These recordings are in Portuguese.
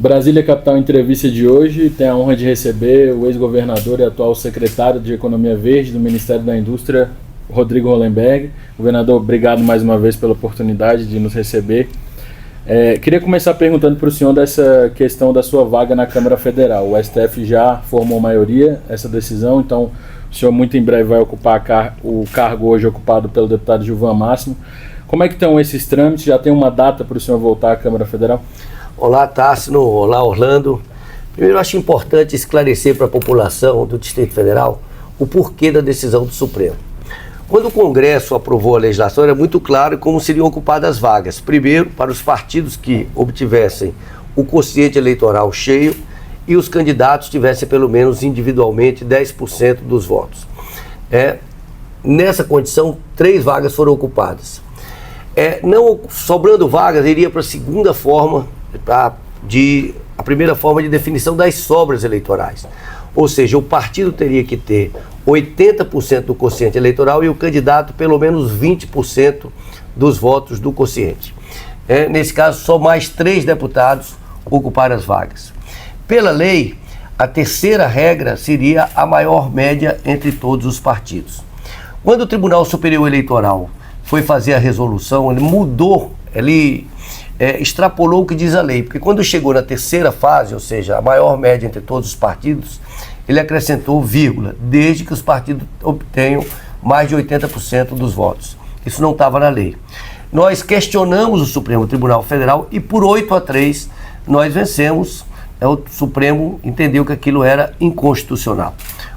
Brasília Capital Entrevista de hoje tem a honra de receber o ex-governador e atual secretário de Economia Verde do Ministério da Indústria, Rodrigo Hollenberg. Governador, obrigado mais uma vez pela oportunidade de nos receber. Queria começar perguntando para o senhor dessa questão da sua vaga na Câmara Federal. O STF já formou maioria essa decisão, então o senhor muito em breve vai ocupar o cargo hoje ocupado pelo deputado Gilvan Máximo. Como é que estão esses trâmites? Já tem uma data para o senhor voltar à Câmara Federal? Olá, Tássino. Olá, Orlando. Primeiro, eu acho importante esclarecer para a população do Distrito Federal o porquê da decisão do Supremo. Quando o Congresso aprovou a legislação, era muito claro como seriam ocupadas as vagas. Primeiro, para os partidos que obtivessem o quociente eleitoral cheio e os candidatos tivessem pelo menos individualmente 10% dos votos. Nessa condição, 3 vagas foram ocupadas. Não sobrando vagas, iria para a segunda forma, a primeira forma de definição das sobras eleitorais. Ou seja, o partido teria que ter 80% do quociente eleitoral e o candidato pelo menos 20% dos votos do quociente. Nesse caso, só mais 3 deputados ocuparam as vagas. Pela lei, a terceira regra seria a maior média entre todos os partidos. Quando o Tribunal Superior Eleitoral foi fazer a resolução, ele extrapolou o que diz a lei, porque quando chegou na terceira fase, ou seja, a maior média entre todos os partidos, ele acrescentou vírgula, desde que os partidos obtenham mais de 80% dos votos. Isso não estava na lei. Nós questionamos o Supremo Tribunal Federal e por 8-3 nós vencemos. O Supremo entendeu que aquilo era inconstitucional.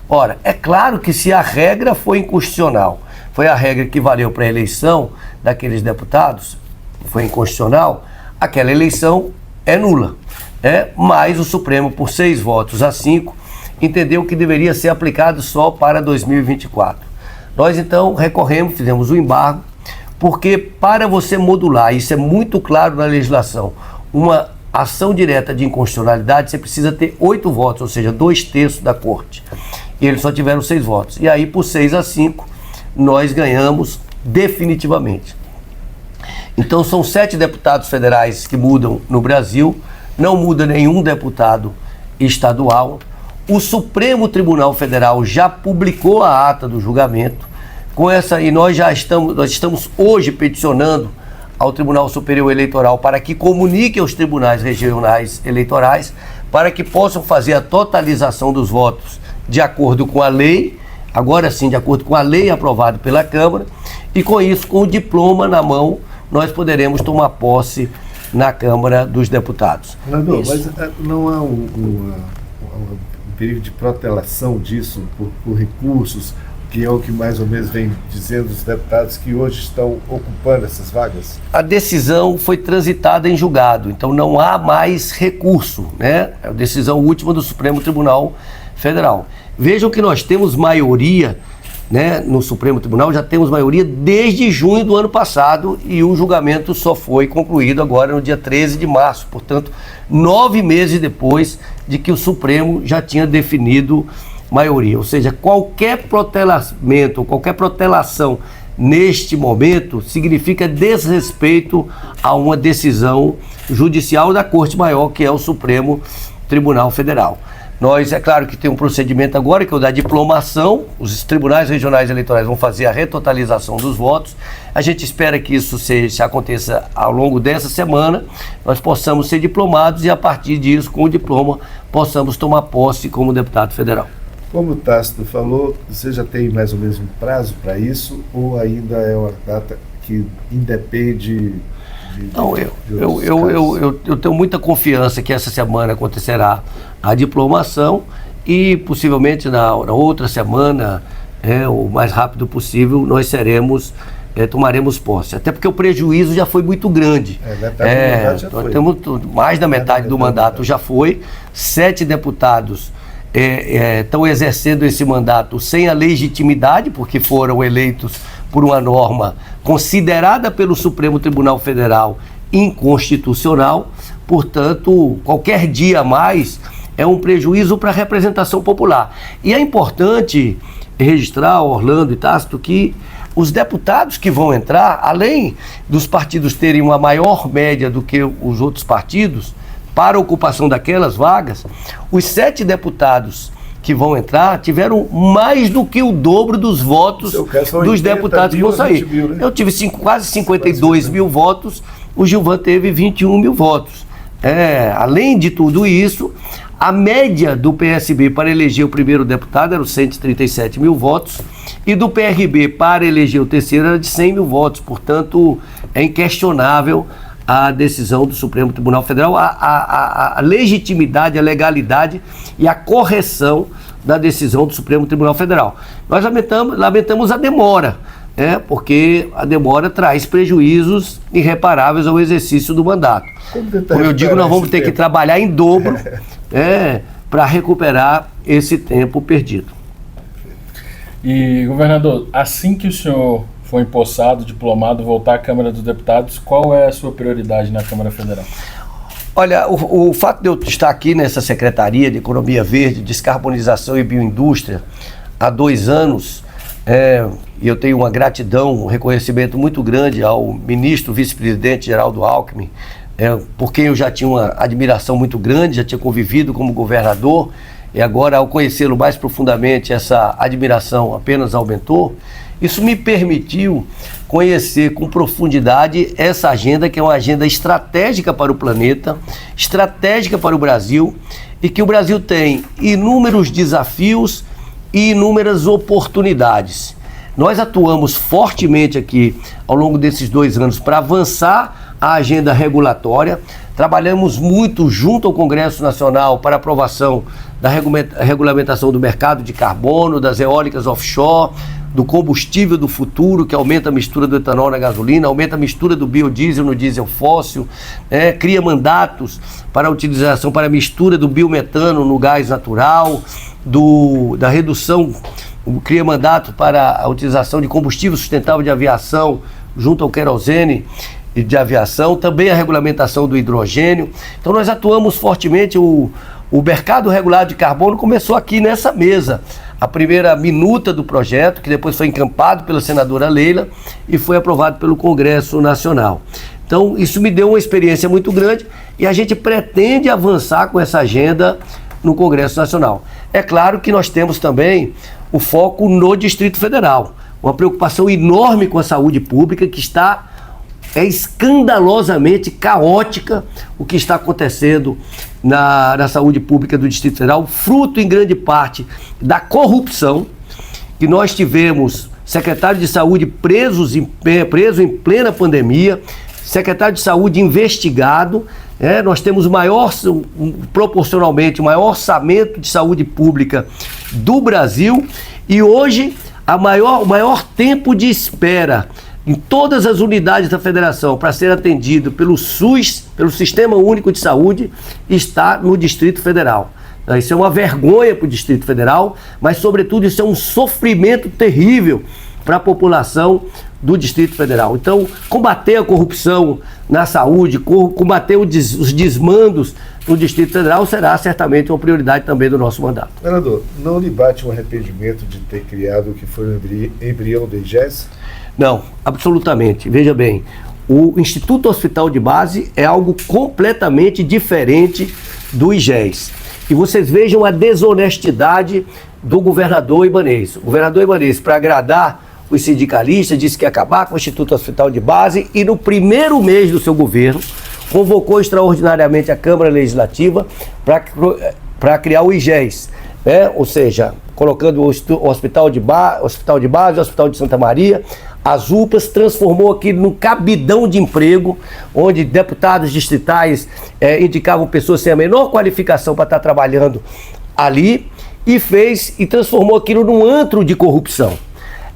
Ora, é claro que se a regra foi inconstitucional, foi a regra que valeu para a eleição daqueles deputados, foi inconstitucional, aquela eleição é nula. Mas o Supremo, por 6-5, entendeu que deveria ser aplicado só para 2024. Nós então recorremos, fizemos o embargo, porque para você modular, isso é muito claro na legislação, uma ação direta de inconstitucionalidade, você precisa ter 8 votos, ou seja, 2/3 da corte. E eles só tiveram 6 votos. E aí, por 6-5, nós ganhamos definitivamente. Então, são 7 deputados federais que mudam no Brasil, não muda nenhum deputado estadual. O Supremo Tribunal Federal já publicou a ata do julgamento, e nós estamos hoje peticionando ao Tribunal Superior Eleitoral para que comunique aos tribunais regionais eleitorais para que possam fazer a totalização dos votos de acordo com a lei, agora sim, de acordo com a lei aprovada pela Câmara, e com isso, com o diploma na mão, nós poderemos tomar posse na Câmara dos Deputados. Não, mas não há um perigo de protelação disso por recursos, que é o que mais ou menos vem dizendo os deputados que hoje estão ocupando essas vagas? A decisão foi transitada em julgado, então não há mais recurso, É a decisão última do Supremo Tribunal Federal. Vejam que nós temos maioria, no Supremo Tribunal, já temos maioria desde junho do ano passado e o julgamento só foi concluído agora no dia 13 de março, portanto, 9 meses depois de que o Supremo já tinha definido maioria. Ou seja, qualquer protelamento, qualquer protelação neste momento significa desrespeito a uma decisão judicial da Corte Maior, que é o Supremo Tribunal Federal. É claro que tem um procedimento agora, que é o da diplomação, os tribunais regionais eleitorais vão fazer a retotalização dos votos. A gente espera que isso aconteça ao longo dessa semana, nós possamos ser diplomados e a partir disso, com o diploma, possamos tomar posse como deputado federal. Como o Tássino falou, você já tem mais ou menos um prazo para isso ou ainda é uma data que independe Não, eu tenho muita confiança que essa semana acontecerá a diplomação e possivelmente na outra semana, o mais rápido possível, nós tomaremos posse. Até porque o prejuízo já foi muito grande. Nós temos mais da metade do mandato já foi. 7 deputados estão exercendo esse mandato sem a legitimidade, porque foram eleitos por uma norma considerada pelo Supremo Tribunal Federal inconstitucional. Portanto, qualquer dia a mais é um prejuízo para a representação popular. E é importante registrar, Orlando e Tássino, que os deputados que vão entrar, além dos partidos terem uma maior média do que os outros partidos, para a ocupação daquelas vagas, os 7 deputados que vão entrar tiveram mais do que o dobro dos votos dos deputados que vão sair. Mil, né? Eu tive quase 52 mil votos, o Gilvan teve 21 mil votos. Além de tudo isso, a média do PSB para eleger o primeiro deputado era 137 mil votos e do PRB para eleger o terceiro era de 100 mil votos. Portanto, é inquestionável a decisão do Supremo Tribunal Federal, a legitimidade, a legalidade e a correção da decisão do Supremo Tribunal Federal. Nós lamentamos a demora, porque a demora traz prejuízos irreparáveis ao exercício do mandato. Como eu digo, nós vamos ter que trabalhar em dobro para recuperar esse tempo perdido. E, governador, assim que o senhor for empossado, diplomado, voltar à Câmara dos Deputados, qual é a sua prioridade na Câmara Federal? Olha, o fato de eu estar aqui nessa Secretaria de Economia Verde, Descarbonização e Bioindústria há 2 anos, e eu tenho uma gratidão, um reconhecimento muito grande ao ministro vice-presidente Geraldo Alckmin, por quem eu já tinha uma admiração muito grande, já tinha convivido como governador, e agora, ao conhecê-lo mais profundamente, essa admiração apenas aumentou. Isso me permitiu conhecer com profundidade essa agenda, que é uma agenda estratégica para o planeta, estratégica para o Brasil, e que o Brasil tem inúmeros desafios e inúmeras oportunidades. Nós atuamos fortemente aqui ao longo desses 2 anos para avançar a agenda regulatória, trabalhamos muito junto ao Congresso Nacional para aprovação da regulamentação do mercado de carbono, das eólicas offshore, do combustível do futuro, que aumenta a mistura do etanol na gasolina, aumenta a mistura do biodiesel no diesel fóssil, cria mandatos para a utilização, para a mistura do biometano no gás natural, da redução, cria mandato para a utilização de combustível sustentável de aviação junto ao querosene de aviação, também a regulamentação do hidrogênio. Então nós atuamos fortemente, o mercado regulado de carbono começou aqui nessa mesa. A primeira minuta do projeto, que depois foi encampado pela senadora Leila e foi aprovado pelo Congresso Nacional. Então, isso me deu uma experiência muito grande e a gente pretende avançar com essa agenda no Congresso Nacional. É claro que nós temos também o foco no Distrito Federal, uma preocupação enorme com a saúde pública que é escandalosamente caótica o que está acontecendo na saúde pública do Distrito Federal, fruto em grande parte da corrupção, que nós tivemos secretário de saúde preso em plena pandemia, secretário de saúde investigado, nós temos proporcionalmente o maior orçamento de saúde pública do Brasil e hoje o maior tempo de espera em todas as unidades da federação para ser atendido pelo SUS, pelo Sistema Único de Saúde, está no Distrito Federal. Isso é uma vergonha para o Distrito Federal, mas sobretudo isso é um sofrimento terrível para a população do Distrito Federal. Então, combater a corrupção na saúde, combater os desmandos no Distrito Federal será certamente uma prioridade também do nosso mandato. Governador, não lhe bate um arrependimento de ter criado o que foi o embrião do IGES? Não, absolutamente. Veja bem, o Instituto Hospital de Base é algo completamente diferente do IGES. E vocês vejam a desonestidade do governador Ibanez. O governador Ibanez, para agradar os sindicalistas, disse que ia acabar com o Instituto Hospital de Base e no primeiro mês do seu governo convocou extraordinariamente a Câmara Legislativa para criar o IGES, ou seja, colocando o Hospital de Base, o Hospital de Santa Maria, as UPAs, transformou aquilo num cabidão de emprego, onde deputados distritais indicavam pessoas sem a menor qualificação para estar trabalhando ali, e transformou aquilo num antro de corrupção.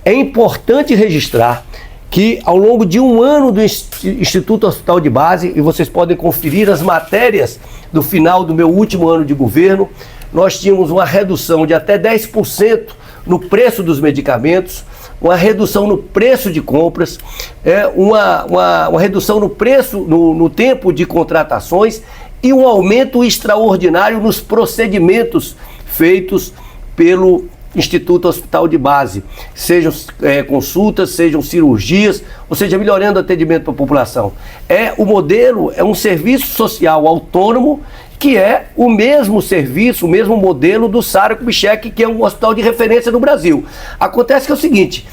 É importante registrar que ao longo de 1 ano do Instituto Hospital de Base, e vocês podem conferir as matérias do final do meu último ano de governo, nós tínhamos uma redução de até 10% no preço dos medicamentos, uma redução no preço de compras, uma redução no preço, no tempo de contratações e um aumento extraordinário nos procedimentos feitos pelo Instituto Hospital de Base, sejam consultas, sejam cirurgias, ou seja, melhorando o atendimento para a população. O modelo é um serviço social autônomo que é o mesmo serviço, o mesmo modelo do Sara Kubitschek, que é um hospital de referência no Brasil. Acontece que é o seguinte,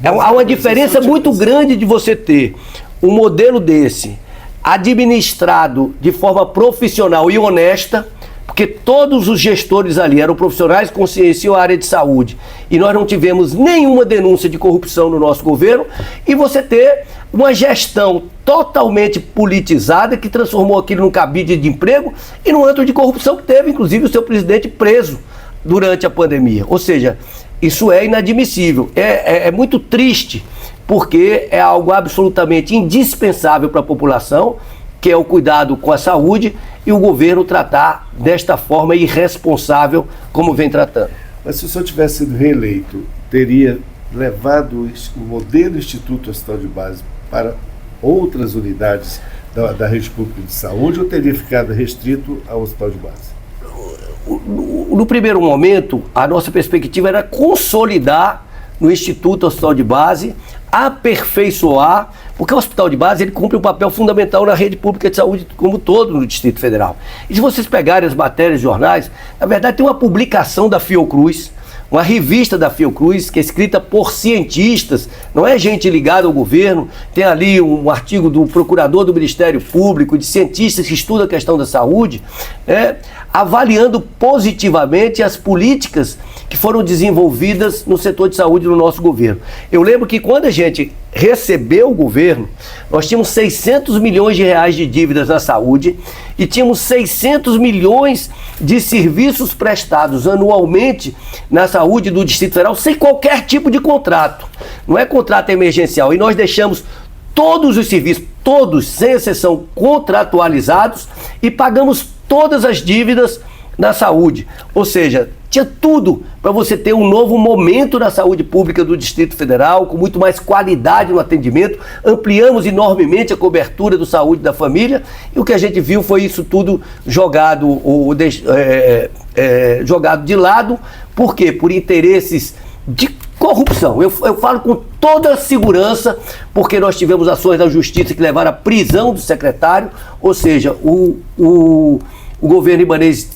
há uma diferença muito grande de você ter um modelo desse administrado de forma profissional e honesta, porque todos os gestores ali eram profissionais que conscienciam a área de saúde e nós não tivemos nenhuma denúncia de corrupção no nosso governo, e você ter uma gestão totalmente politizada que transformou aquilo num cabide de emprego e num antro de corrupção que teve, inclusive, o seu presidente preso durante a pandemia. Ou seja, isso é inadmissível. É muito triste, porque é algo absolutamente indispensável para a população, que é o cuidado com a saúde, e o governo tratar desta forma irresponsável como vem tratando. Mas se o senhor tivesse sido reeleito, teria levado o modelo Instituto Hospital de Base para outras unidades da rede pública de saúde, ou teria ficado restrito ao Hospital de Base? No primeiro momento, a nossa perspectiva era consolidar no Instituto Hospital de Base, aperfeiçoar, porque o Hospital de Base ele cumpre um papel fundamental na rede pública de saúde como todo no Distrito Federal. E se vocês pegarem as matérias de jornais, na verdade tem uma publicação da Fiocruz, uma revista da Fiocruz, que é escrita por cientistas, não é gente ligada ao governo, tem ali um artigo do procurador do Ministério Público, de cientistas que estudam a questão da saúde, avaliando positivamente as políticas que foram desenvolvidas no setor de saúde no nosso governo. Eu lembro que quando a gente recebeu o governo, nós tínhamos 600 milhões de reais de dívidas na saúde e tínhamos 600 milhões de serviços prestados anualmente na saúde do Distrito Federal sem qualquer tipo de contrato. Não é contrato emergencial. E nós deixamos todos os serviços, todos, sem exceção, contratualizados, e pagamos todas as dívidas na saúde. Ou seja, tinha tudo para você ter um novo momento na saúde pública do Distrito Federal, com muito mais qualidade no atendimento. Ampliamos enormemente a cobertura do saúde da família, e o que a gente viu foi isso tudo jogado de lado. Por quê? Por interesses de corrupção. Eu falo com toda a segurança, porque nós tivemos ações da justiça que levaram à prisão do secretário, ou seja, o governo ibanês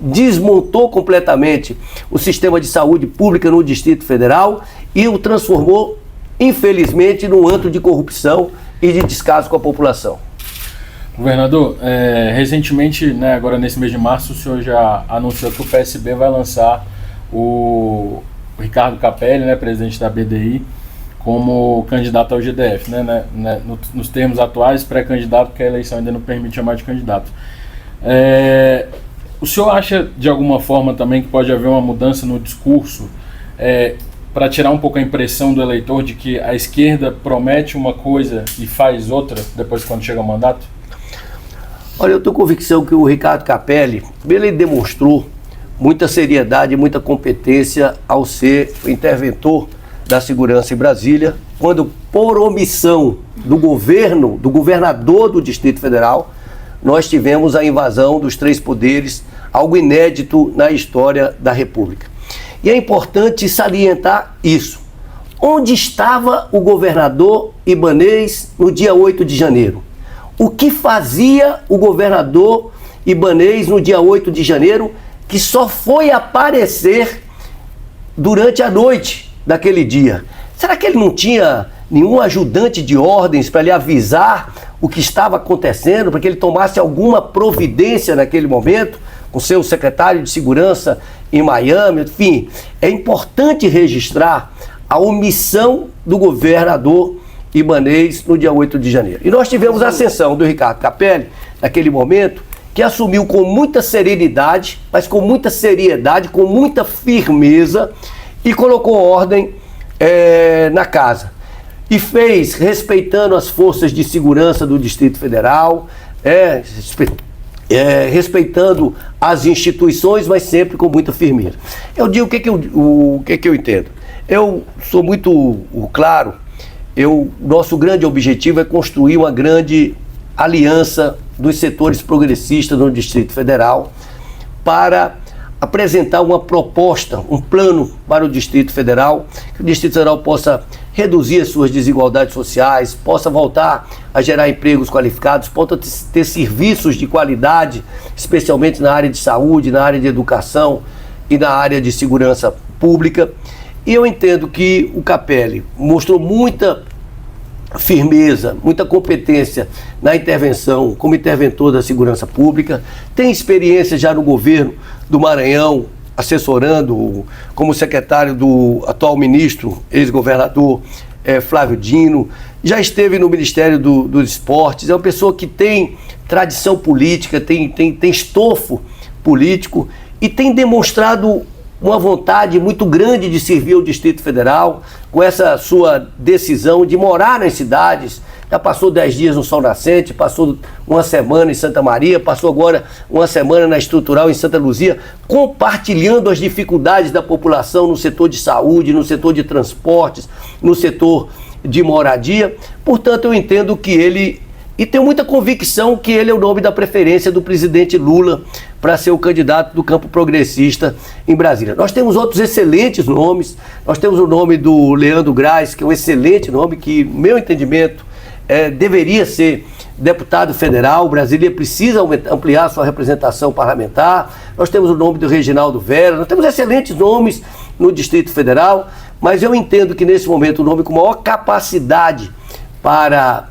desmontou completamente o sistema de saúde pública no Distrito Federal e o transformou, infelizmente, num antro de corrupção e de descaso com a população. Governador, recentemente, agora nesse mês de março, o senhor já anunciou que o PSB vai lançar o Ricardo Capelli, presidente da BDI, como candidato ao GDF, nos termos atuais, pré-candidato, porque a eleição ainda não permite chamar de candidato. O senhor acha, de alguma forma, também que pode haver uma mudança no discurso para tirar um pouco a impressão do eleitor de que a esquerda promete uma coisa e faz outra depois quando chega ao mandato? Olha, eu tenho convicção que o Ricardo Capelli, ele demonstrou muita seriedade e muita competência ao ser o interventor da segurança em Brasília, quando, por omissão do governador do Distrito Federal, nós tivemos a invasão dos 3 poderes, algo inédito na história da República. E é importante salientar isso. Onde estava o governador ibanês no dia 8 de janeiro? O que fazia o governador ibanês no dia 8 de janeiro, que só foi aparecer durante a noite daquele dia? Será que ele não tinha nenhum ajudante de ordens para lhe avisar o que estava acontecendo, para que ele tomasse alguma providência naquele momento, com seu secretário de segurança em Miami? Enfim, é importante registrar a omissão do governador ibanês no dia 8 de janeiro. E nós tivemos a ascensão do Ricardo Capelli, naquele momento, que assumiu com muita serenidade, mas com muita seriedade, com muita firmeza, e colocou ordem na casa. E fez respeitando as forças de segurança do Distrito Federal, respeitando as instituições, mas sempre com muita firmeza. Eu digo o que eu entendo. Eu sou muito claro, nosso grande objetivo é construir uma grande aliança dos setores progressistas no Distrito Federal para apresentar uma proposta, um plano para o Distrito Federal, que o Distrito Federal possa reduzir as suas desigualdades sociais, possa voltar a gerar empregos qualificados, possa ter serviços de qualidade, especialmente na área de saúde, na área de educação e na área de segurança pública. E eu entendo que o Capelli mostrou muita firmeza, muita competência na intervenção como interventor da segurança pública, tem experiência já no governo do Maranhão, assessorando como secretário do atual ministro, ex-governador Flávio Dino, já esteve no Ministério dos Esportes, é uma pessoa que tem tradição política, tem estofo político e tem demonstrado uma vontade muito grande de servir ao Distrito Federal, com essa sua decisão de morar nas cidades. Já passou 10 dias no Sol Nascente, passou uma semana em Santa Maria, passou agora uma semana na Estrutural em Santa Luzia, compartilhando as dificuldades da população no setor de saúde, no setor de transportes, no setor de moradia. Portanto, eu entendo que ele, e tenho muita convicção que ele é o nome da preferência do presidente Lula para ser o candidato do campo progressista em Brasília. Nós temos outros excelentes nomes, nós temos o nome do Leandro Graz, que é um excelente nome, que, no meu entendimento, deveria ser deputado federal. Brasília precisa ampliar sua representação parlamentar. Nós temos o nome do Reginaldo Vera, nós temos excelentes nomes no Distrito Federal, mas eu entendo que nesse momento o nome com maior capacidade para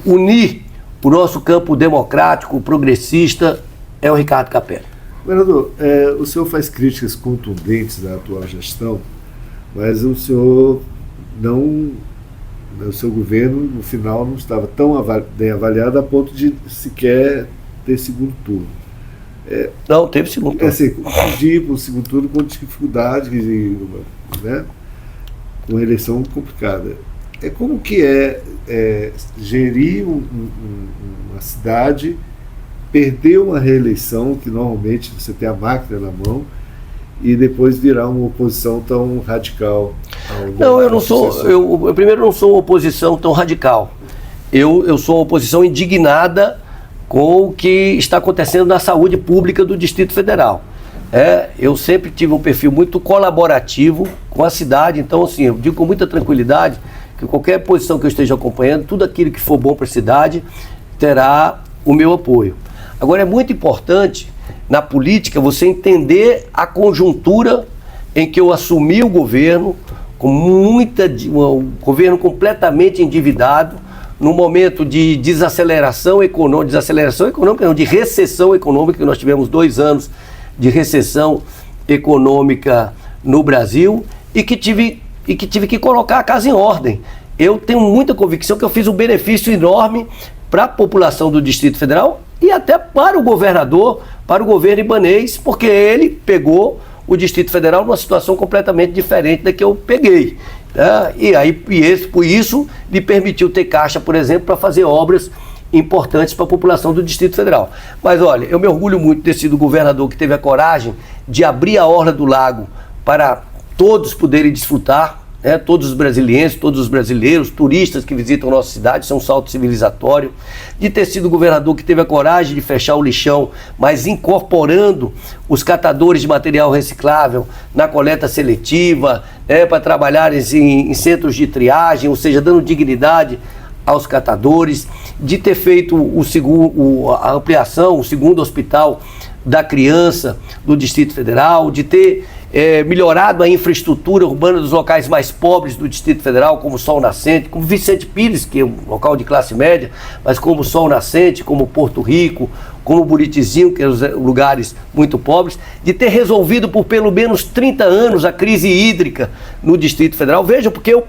unir o nosso campo democrático, progressista, é o Ricardo Capelli. Governador, o senhor faz críticas contundentes à atual gestão, mas o senhor não, o seu governo, no final, não estava tão bem avaliado a ponto de sequer ter segundo turno. Não, teve segundo turno. Assim, pedir para o segundo turno com dificuldade, né? Com uma eleição complicada. Como que gerir uma cidade, perder uma reeleição, que normalmente você tem a máquina na mão, e depois virar uma oposição tão radical? Não, eu não sou. Eu primeiro não sou uma oposição tão radical. Eu sou uma oposição indignada com o que está acontecendo na saúde pública do Distrito Federal. Eu sempre tive um perfil muito colaborativo com a cidade, então assim, eu digo com muita tranquilidade que qualquer posição que eu esteja acompanhando, tudo aquilo que for bom para a cidade terá o meu apoio. Agora, é muito importante na política você entender a conjuntura em que eu assumi o governo, com um governo completamente endividado, num momento de desaceleração econômica, não, de recessão econômica, que nós tivemos 2 anos de recessão econômica no Brasil, e que tive que colocar a casa em ordem. Eu tenho muita convicção que eu fiz um benefício enorme para a população do Distrito Federal e até para o governador, para o governo ibanês, porque ele pegou o Distrito Federal numa situação completamente diferente da que eu peguei. Por isso lhe permitiu ter caixa, por exemplo, para fazer obras importantes para a população do Distrito Federal. Mas olha, eu me orgulho muito de ter sido o governador que teve a coragem de abrir a Orla do Lago para todos poderem desfrutar, todos os brasileiros, todos os brasileiros, turistas que visitam a nossa cidade, isso é um salto civilizatório. De ter sido o governador que teve a coragem de fechar o lixão, mas incorporando os catadores de material reciclável na coleta seletiva, para trabalharem em centros de triagem, ou seja, dando dignidade aos catadores. De ter feito a ampliação, o segundo hospital da criança do Distrito Federal, de ter melhorado a infraestrutura urbana dos locais mais pobres do Distrito Federal, como Sol Nascente, como Vicente Pires, que é um local de classe média, mas como Sol Nascente, como Porto Rico, como Buritizinho, que são lugares muito pobres, de ter resolvido por pelo menos 30 anos a crise hídrica no Distrito Federal. Vejam, porque eu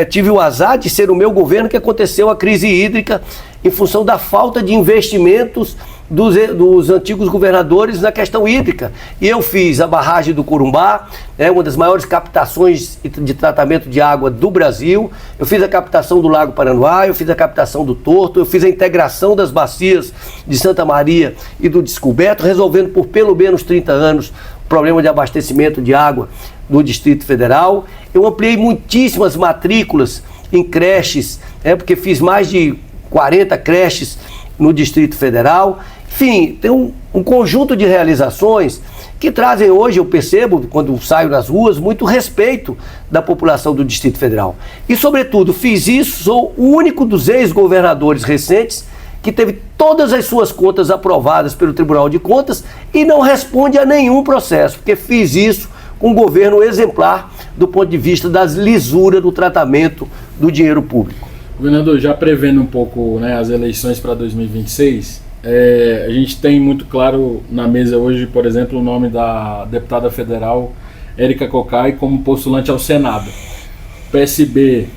tive o azar de ser o meu governo que aconteceu a crise hídrica em função da falta de investimentos dos antigos governadores na questão hídrica. E eu fiz a barragem do Corumbá, uma das maiores captações de tratamento de água do Brasil. Eu fiz a captação do Lago Paranoá, eu fiz a captação do Torto, eu fiz a integração das bacias de Santa Maria e do Descoberto, resolvendo por pelo menos 30 anos o problema de abastecimento de água no Distrito Federal. Eu ampliei muitíssimas matrículas em creches, porque fiz mais de 40 creches no Distrito Federal. Enfim, tem um conjunto de realizações que trazem hoje, eu percebo, quando saio nas ruas, muito respeito da população do Distrito Federal. E, sobretudo, fiz isso, sou o único dos ex-governadores recentes que teve todas as suas contas aprovadas pelo Tribunal de Contas e não responde a nenhum processo, porque fiz isso com um governo exemplar do ponto de vista das lisuras do tratamento do dinheiro público. Governador, já prevendo um pouco, né, as eleições para 2026, a gente tem muito claro na mesa hoje, por exemplo, o nome da deputada federal Érica Cocai como postulante ao Senado. PSB,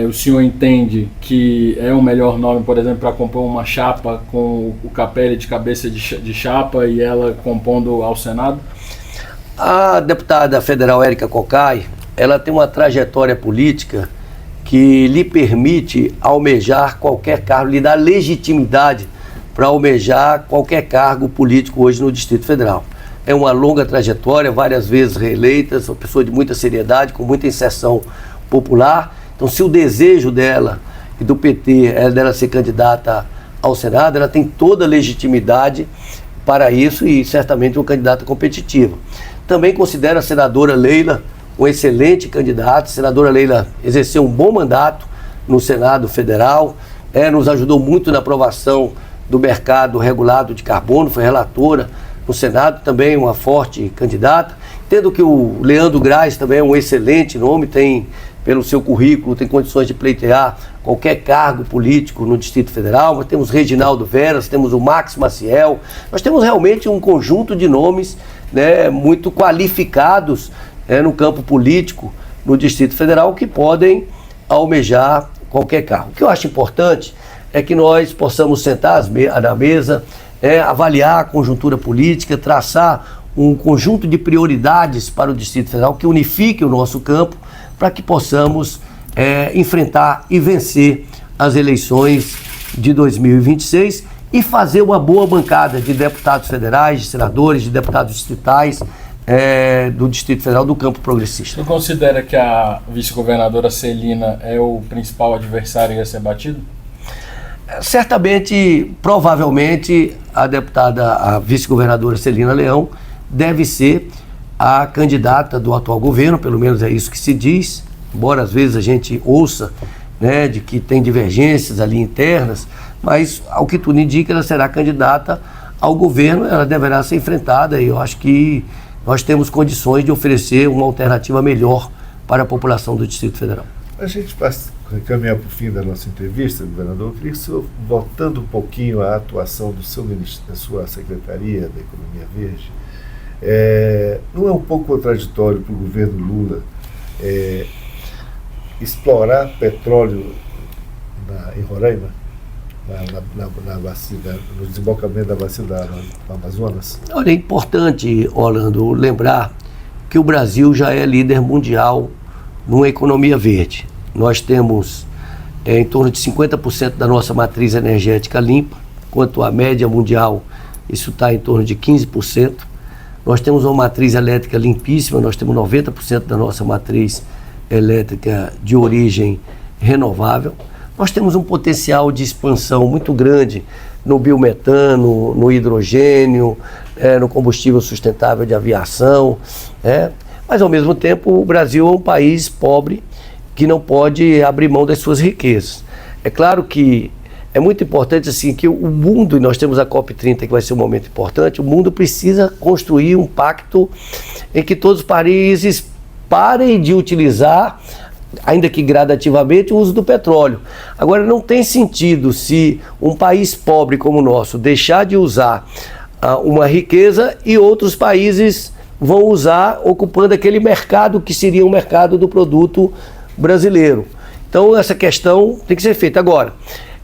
o senhor entende que é o melhor nome, por exemplo, para compor uma chapa com o Capelli de cabeça de chapa e ela compondo ao Senado? A deputada federal Érica Cocai, ela tem uma trajetória política que lhe permite almejar qualquer cargo, lhe dá legitimidade para almejar qualquer cargo político hoje no Distrito Federal. É uma longa trajetória, várias vezes reeleita, uma pessoa de muita seriedade, com muita inserção popular. Então, se o desejo dela e do PT é dela ser candidata ao Senado, ela tem toda a legitimidade para isso e certamente uma candidata competitiva. Também considero a senadora Leila um excelente candidato. A senadora Leila exerceu um bom mandato no Senado Federal, nos ajudou muito na aprovação do mercado regulado de carbono, foi relatora no Senado, também uma forte candidata. Entendo que o Leandro Graz também é um excelente nome, tem, pelo seu currículo, tem condições de pleitear qualquer cargo político no Distrito Federal. Nós temos Reginaldo Veras, temos o Max Maciel, nós temos realmente um conjunto de nomes, né, muito qualificados, no campo político no Distrito Federal, que podem almejar qualquer cargo. O que eu acho importante é que nós possamos sentar na mesa, avaliar a conjuntura política, traçar um conjunto de prioridades para o Distrito Federal que unifique o nosso campo para que possamos enfrentar e vencer as eleições de 2026 e fazer uma boa bancada de deputados federais, de senadores, de deputados distritais do Distrito Federal, do campo progressista. Você considera que a vice-governadora Celina é o principal adversário a ser batido? Certamente, provavelmente, a vice-governadora Celina Leão deve ser a candidata do atual governo, pelo menos é isso que se diz, embora às vezes a gente ouça, né, de que tem divergências ali internas, mas ao que tudo indica, ela será candidata ao governo, ela deverá ser enfrentada e eu acho que nós temos condições de oferecer uma alternativa melhor para a população do Distrito Federal. A gente vai caminhar para o fim da nossa entrevista, governador. Eu queria que o senhor, voltando um pouquinho à atuação do seu da sua Secretaria da Economia Verde, não é um pouco contraditório para o governo Lula explorar petróleo em Roraima, na bacia, no desembocamento da bacia do Amazonas? Olha, é importante, Orlando, lembrar que o Brasil já é líder mundial numa economia verde. Nós temos em torno de 50% da nossa matriz energética limpa, enquanto a média mundial isso está em torno de 15%. Nós temos uma matriz elétrica limpíssima, nós temos 90% da nossa matriz elétrica de origem renovável. Nós temos um potencial de expansão muito grande no biometano, no hidrogênio, no combustível sustentável de aviação, mas ao mesmo tempo o Brasil é um país pobre que não pode abrir mão das suas riquezas. É claro que é muito importante assim, que o mundo, e nós temos a COP30 que vai ser um momento importante, o mundo precisa construir um pacto em que todos os países parem de utilizar, ainda que gradativamente, o uso do petróleo. Agora, não tem sentido se um país pobre como o nosso deixar de usar uma riqueza e outros países vão usar, ocupando aquele mercado que seria um mercado do produto brasileiro. Então, essa questão tem que ser feita. Agora,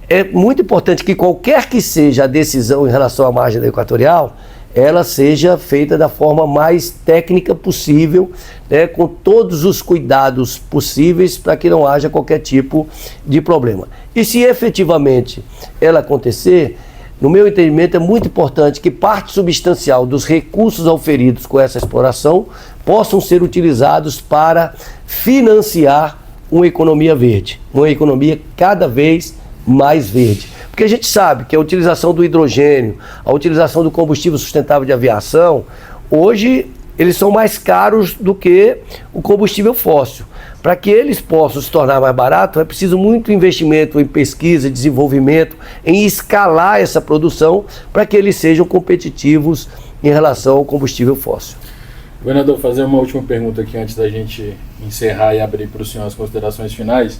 é muito importante que qualquer que seja a decisão em relação à margem da equatorial, ela seja feita da forma mais técnica possível, com todos os cuidados possíveis para que não haja qualquer tipo de problema. E se efetivamente ela acontecer, no meu entendimento é muito importante que parte substancial dos recursos auferidos com essa exploração possam ser utilizados para financiar uma economia verde, uma economia cada vez mais verde. Porque a gente sabe que a utilização do hidrogênio, a utilização do combustível sustentável de aviação, hoje eles são mais caros do que o combustível fóssil. Para que eles possam se tornar mais baratos, é preciso muito investimento em pesquisa, desenvolvimento, em escalar essa produção para que eles sejam competitivos em relação ao combustível fóssil. Governador, fazer uma última pergunta aqui antes da gente encerrar e abrir para o senhor as considerações finais.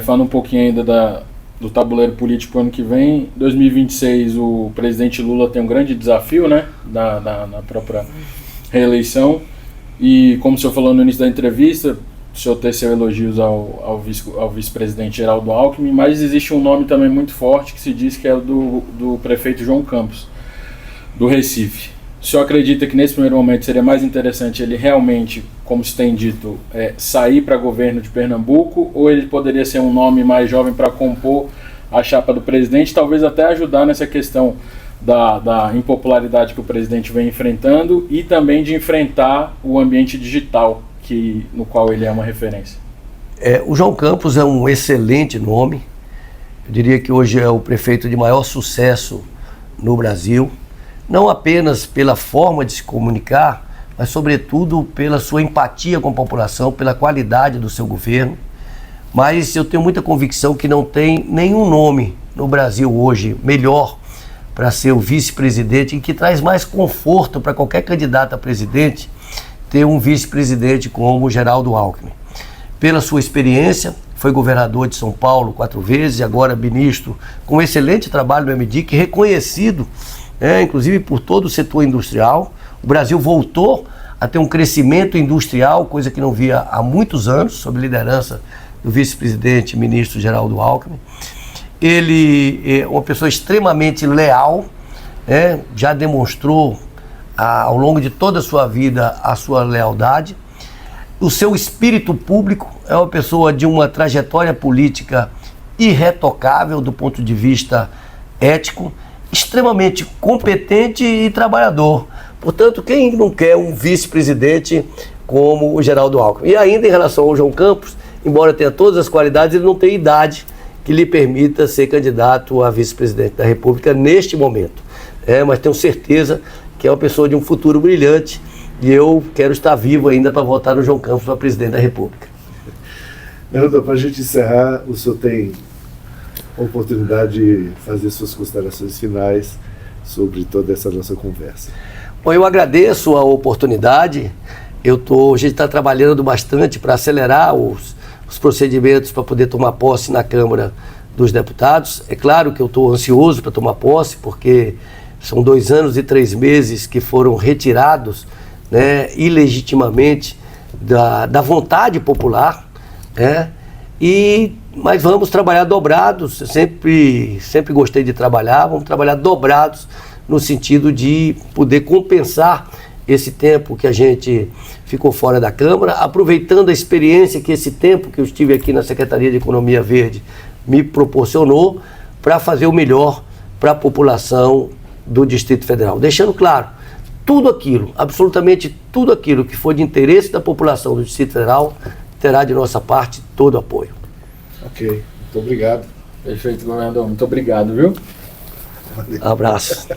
Falando um pouquinho ainda do tabuleiro político ano que vem, 2026 o presidente Lula tem um grande desafio, né, na própria reeleição, e como o senhor falou no início da entrevista, o senhor teceu elogios ao vice-presidente Geraldo Alckmin, mas existe um nome também muito forte que se diz que é o do prefeito João Campos, do Recife. O senhor acredita que nesse primeiro momento seria mais interessante ele realmente, como se tem dito, sair para governo de Pernambuco, ou ele poderia ser um nome mais jovem para compor a chapa do presidente, talvez até ajudar nessa questão da impopularidade que o presidente vem enfrentando e também de enfrentar o ambiente digital no qual ele é uma referência? O João Campos é um excelente nome. Eu diria que hoje é o prefeito de maior sucesso no Brasil. Não apenas pela forma de se comunicar, mas sobretudo pela sua empatia com a população, pela qualidade do seu governo. Mas eu tenho muita convicção que não tem nenhum nome no Brasil hoje melhor para ser o vice-presidente e que traz mais conforto para qualquer candidato a presidente ter um vice-presidente como o Geraldo Alckmin. Pela sua experiência, foi governador de São Paulo 4 vezes e agora ministro, com um excelente trabalho no MDIC, reconhecido inclusive por todo o setor industrial. O Brasil voltou a ter um crescimento industrial, coisa que não via há muitos anos, sob liderança do vice-presidente ministro Geraldo Alckmin. Ele é uma pessoa extremamente leal, já demonstrou ao longo de toda a sua vida a sua lealdade. O seu espírito público, é uma pessoa de uma trajetória política irretocável do ponto de vista ético, extremamente competente e trabalhador. Portanto, quem não quer um vice-presidente como o Geraldo Alckmin? E ainda em relação ao João Campos, embora tenha todas as qualidades, ele não tem idade que lhe permita ser candidato a vice-presidente da República neste momento. Mas tenho certeza que é uma pessoa de um futuro brilhante e eu quero estar vivo ainda para votar no João Campos para presidente da República. Leandro, para a gente encerrar, o senhor tem a oportunidade de fazer suas considerações finais sobre toda essa nossa conversa. Bom, eu agradeço a oportunidade. A gente está trabalhando bastante para acelerar os procedimentos para poder tomar posse na Câmara dos Deputados. É claro que eu estou ansioso para tomar posse, porque são 2 anos e 3 meses que foram retirados, ilegitimamente da vontade popular, mas vamos trabalhar dobrados. Eu sempre gostei de trabalhar, vamos trabalhar dobrados no sentido de poder compensar esse tempo que a gente ficou fora da Câmara, aproveitando a experiência que esse tempo que eu estive aqui na Secretaria de Economia Verde me proporcionou para fazer o melhor para a população do Distrito Federal. Deixando claro, tudo aquilo, absolutamente tudo aquilo que for de interesse da população do Distrito Federal terá de nossa parte todo o apoio. Ok, muito obrigado. Perfeito, governador. Muito obrigado, viu? Abraço.